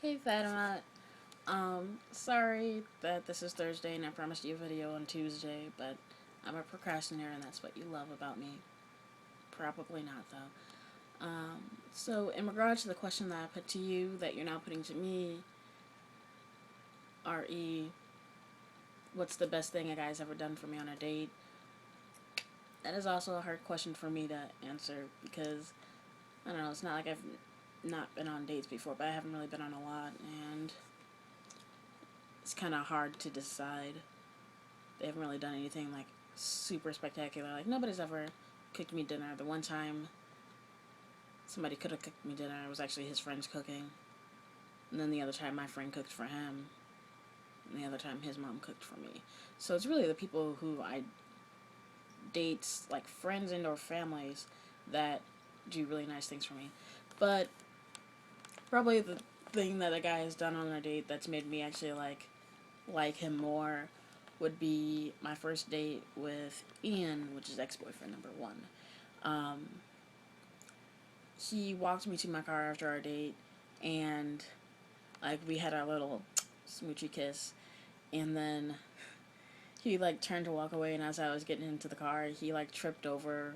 Hey Fatima, sorry that this is Thursday and I promised you a video on Tuesday, but I'm a procrastinator and that's what you love about me. Probably not though. So in regards to the question that I put to you that you're now putting to me, re, what's the best thing a guy's ever done for me on a date? That is also a hard question for me to answer because I don't know. It's not like I've not been on dates before, but I haven't really been on a lot, and it's kind of hard to decide. They haven't really done anything like super spectacular. Like nobody's ever cooked me dinner. The one time somebody could have cooked me dinner, it was actually his friend's cooking. And then the other time my friend cooked for him. And the other time his mom cooked for me. So it's really the people who I date, like friends and or families, that do really nice things for me. But probably the thing that a guy has done on a date that's made me actually like him more would be my first date with Ian, which is ex-boyfriend number one. Um, he walked me to my car after our date, and like we had our little smoochy kiss, and then he like turned to walk away, and as I was getting into the car, he like tripped over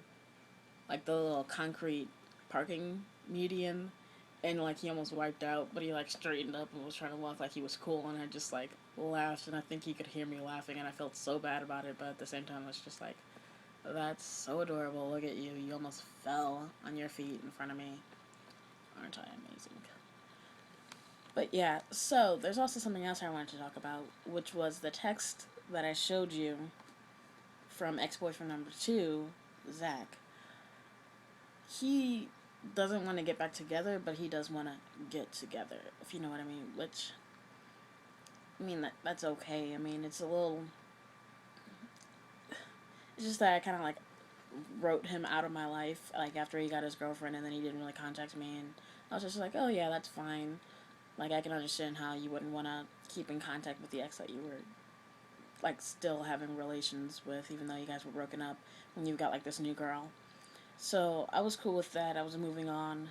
like the little concrete parking median, and like he almost wiped out, but he like straightened up and was trying to walk like he was cool, and I just like laughed, and I think he could hear me laughing, and I felt so bad about it, but at the same time I was just like, that's so adorable, look at you, you almost fell on your feet in front of me. Aren't I amazing? But yeah, so there's also something else I wanted to talk about, which was the text that I showed you from ex-boyfriend number two, Zach. He doesn't want to get back together, but he does want to get together, if you know what I mean. Which, I mean, that's okay. I mean, it's a little. It's just that I kind of like wrote him out of my life, like after he got his girlfriend, and then he didn't really contact me, and I was just like, oh yeah, that's fine. Like I can understand how you wouldn't want to keep in contact with the ex that you were like still having relations with, even though you guys were broken up when you got like this new girl. So I was cool with that. I was moving on.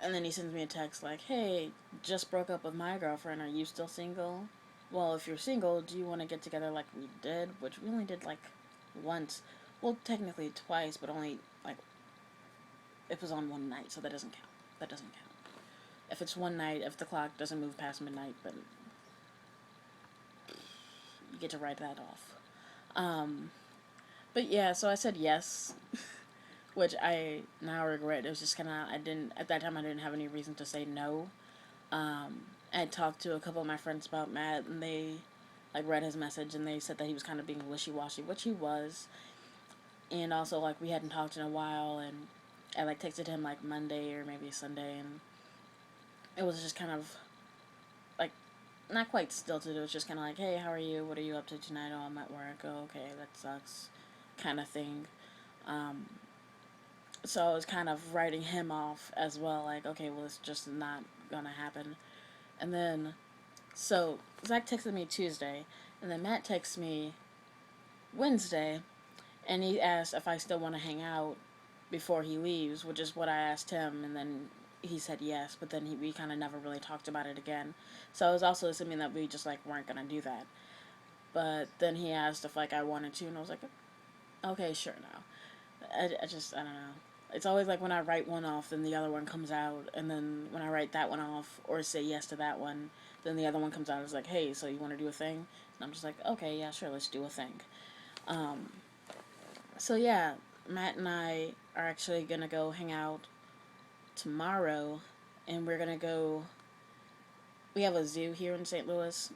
And then he sends me a text like, hey, just broke up with my girlfriend. Are you still single? Well, if you're single, do you want to get together like we did? Which we only did like once. Well, technically twice, but only like it was on one night, so that doesn't count. That doesn't count. If it's one night, if the clock doesn't move past midnight, then you get to write that off. But yeah, so I said yes, which I now regret. It was just kind of, I didn't, at that time, I didn't have any reason to say no. I had talked to a couple of my friends about Matt, and they, like, read his message, and they said that he was kind of being wishy-washy, which he was. And also, like, we hadn't talked in a while, and I, like, texted him, like, Monday or maybe Sunday, and it was just kind of, like, not quite stilted. It was just kind of like, hey, how are you? What are you up to tonight? Oh, I'm at work. Oh, okay, that sucks, kind of thing. Um, so I was kind of writing him off as well, like, okay, well, it's just not gonna happen. And then, so Zach texted me Tuesday, and then Matt texted me Wednesday, and he asked if I still want to hang out before he leaves, which is what I asked him, and then he said yes, but then we kind of never really talked about it again. So I was also assuming that we just like weren't gonna do that. But then he asked if like I wanted to, and I was like, okay, sure now. I don't know. It's always like when I write one off, then the other one comes out, and then when I write that one off or say yes to that one, then the other one comes out. It's like, hey, so you want to do a thing? And I'm just like, okay, yeah, sure, let's do a thing. Um, so yeah, Matt and I are actually gonna go hang out tomorrow, and we're gonna go. We have a zoo here in St. Louis.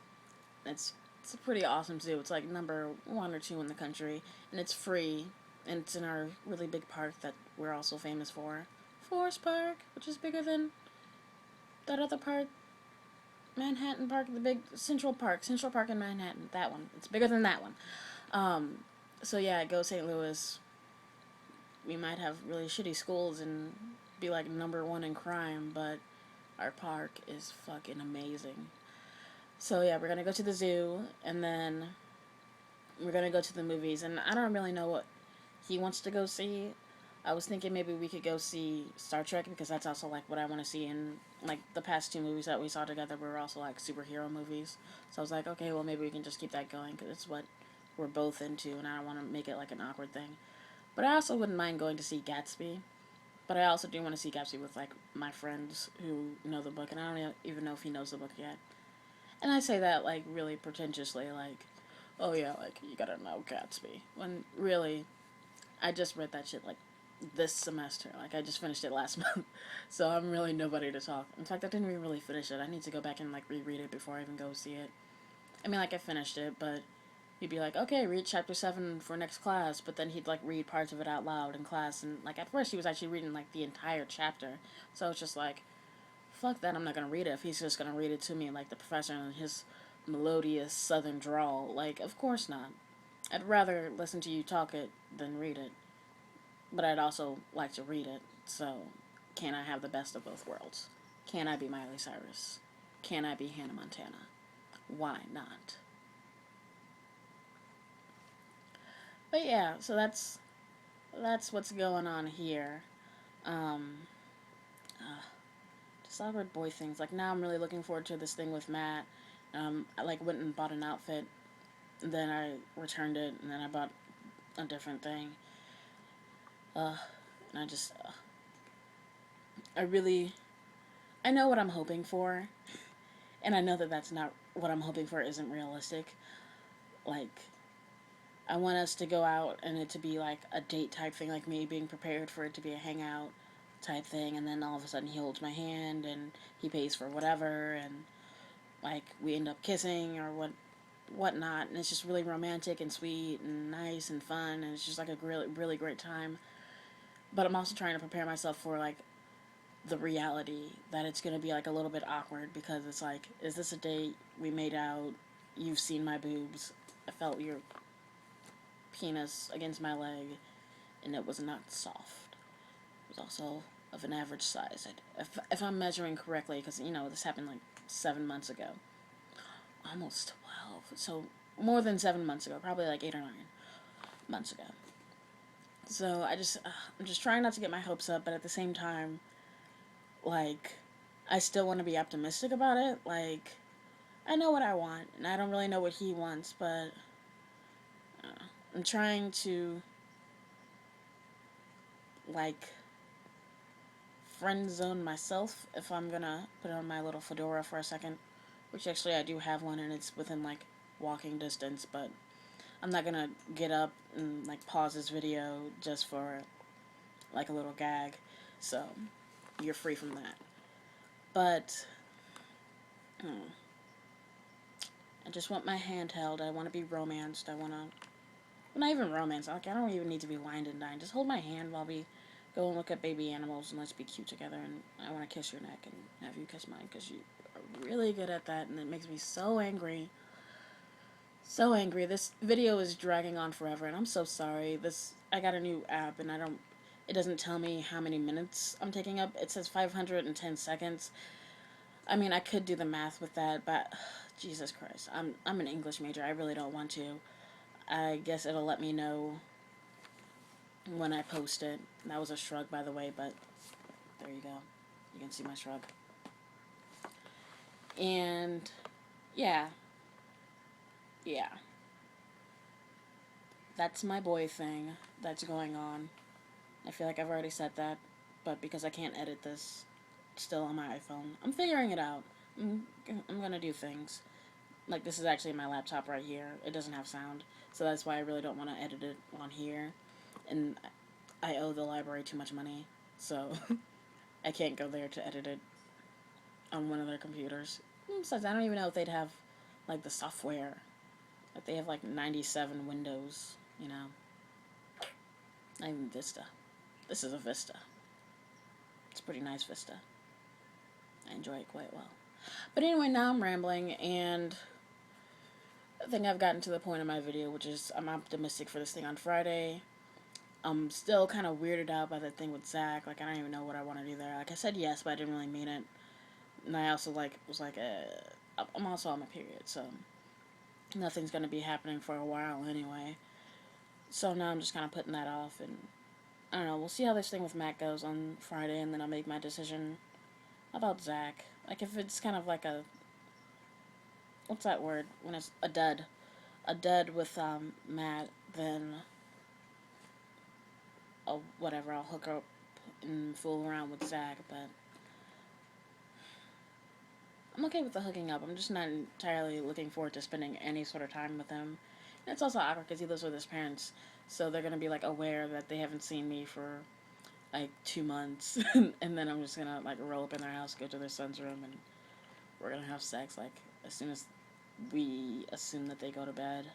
It's a pretty awesome zoo. It's like number one or two in the country, and it's free, and it's in our really big park that we're also famous for, Forest Park, which is bigger than that other park, Manhattan Park, the big Central Park in Manhattan. That one, it's bigger than that one. Um, so yeah, go St. Louis. We might have really shitty schools and be like number one in crime, but our park is fucking amazing. So yeah, we're gonna go to the zoo, and then we're gonna go to the movies, and I don't really know what he wants to go see. I was thinking maybe we could go see Star Trek because that's also like what I want to see. And like the past two movies that we saw together were also like superhero movies. So I was like, okay, well maybe we can just keep that going because it's what we're both into, and I don't want to make it like an awkward thing. But I also wouldn't mind going to see Gatsby. But I also do want to see Gatsby with like my friends who know the book, and I don't even know if he knows the book yet. And I say that like really pretentiously, like, oh yeah, like you gotta know Gatsby. When really, I just read that shit like this semester. Like I just finished it last month, so I'm really nobody to talk. In fact, I didn't even really finish it. I need to go back and like reread it before I even go see it. I mean, like I finished it, but he'd be like, okay, read chapter 7 for next class, but then he'd like read parts of it out loud in class, and like at first he was actually reading like the entire chapter, so it's just like, fuck that, I'm not gonna read it if he's just gonna read it to me like the professor and his melodious southern drawl. Like, of course not. I'd rather listen to you talk it than read it, but I'd also like to read it, so can I have the best of both worlds? Can I be Miley Cyrus? Can I be Hannah Montana? Why not? But yeah, so that's what's going on here. Um, just awkward boy things. Like now, I'm really looking forward to this thing with Matt. I like went and bought an outfit, and then I returned it, and then I bought a different thing. Uh, and I really, I know what I'm hoping for, and I know that that's not what I'm hoping for isn't realistic. Like, I want us to go out and it to be like a date type thing, like me being prepared for it to be a hangout type thing, and then all of a sudden he holds my hand and he pays for whatever, and like we end up kissing or whatnot, and it's just really romantic and sweet and nice and fun, and it's just like a really great time. But I'm also trying to prepare myself for like the reality that it's gonna be like a little bit awkward because it's like, is this a date? We made out. You've seen my boobs. I felt your penis against my leg, and it was not soft. It was also of an average size. If I'm measuring correctly, because you know this happened like 7 months ago, almost 12. So more than 7 months ago, probably like 8 or 9 months ago. So I'm just trying not to get my hopes up, but at the same time, like, I still want to be optimistic about it. Like, I know what I want, and I don't really know what he wants, but I'm trying to like friend zone myself if I'm gonna put on my little fedora for a second, which actually I do have one and it's within like walking distance, but I'm not gonna get up and like pause this video just for like a little gag, so you're free from that. But I just want my hand held. I want to be romanced. I want to, well, not even romance. Like I don't even need to be wined and dined. Just hold my hand while we go and look at baby animals and let's be cute together. And I want to kiss your neck and have you kiss mine because you are really good at that, and it makes me so angry. So angry. This video is dragging on forever, and I'm so sorry. This I got a new app, and I don't. It doesn't tell me how many minutes I'm taking up. It says 510 seconds. I mean, I could do the math with that, but Jesus Christ, I'm an English major. I really don't want to. I guess it'll let me know when I post it. That was a shrug, by the way, but there you go. You can see my shrug. And yeah, yeah, that's my boy thing that's going on. I feel like I've already said that, but because I can't edit this still on my iPhone, I'm figuring it out. I'm gonna do things. Like, this is actually my laptop right here. It doesn't have sound, so that's why I really don't want to edit it on here. And I owe the library too much money, so I can't go there to edit it on one of their computers. Besides, I don't even know if they'd have, like, the software. Like, they have, like, 97 Windows, you know. Not even Vista. This is a Vista. It's a pretty nice Vista. I enjoy it quite well. But anyway, now I'm rambling, and I think I've gotten to the point of my video, which is I'm optimistic for this thing on Friday. I'm still kind of weirded out by that thing with Zach. Like, I don't even know what I want to do there. Like, I said yes, but I didn't really mean it. And I also, like, was like, I'm also on my period, so nothing's going to be happening for a while anyway. So now I'm just kind of putting that off, and I don't know. We'll see how this thing with Matt goes on Friday, and then I'll make my decision about Zach. Like, if it's kind of like a, what's that word? When it's a dud with Matt, then whatever. I'll hook up and fool around with Zach, but I'm okay with the hooking up. I'm just not entirely looking forward to spending any sort of time with him. And it's also awkward because he lives with his parents, so they're gonna be like aware that they haven't seen me for like 2 months, and then I'm just gonna like roll up in their house, go to their son's room, and we're gonna have sex like as soon as we assume that they go to bed,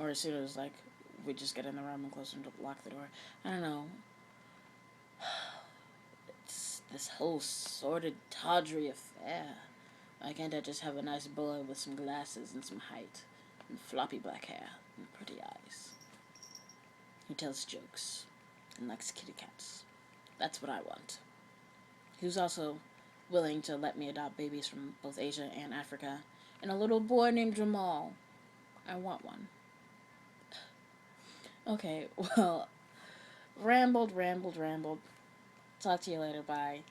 or as soon as like we just get in the room and close and lock the door. I don't know. It's this whole sordid, tawdry affair. Why can't I just have a nice boy with some glasses and some height, and floppy black hair, and pretty eyes, who tells jokes, and likes kitty cats? That's what I want. Who's also willing to let me adopt babies from both Asia and Africa, and a little boy named Jamal. I want one. Okay, well, rambled. Talk to you later. Bye.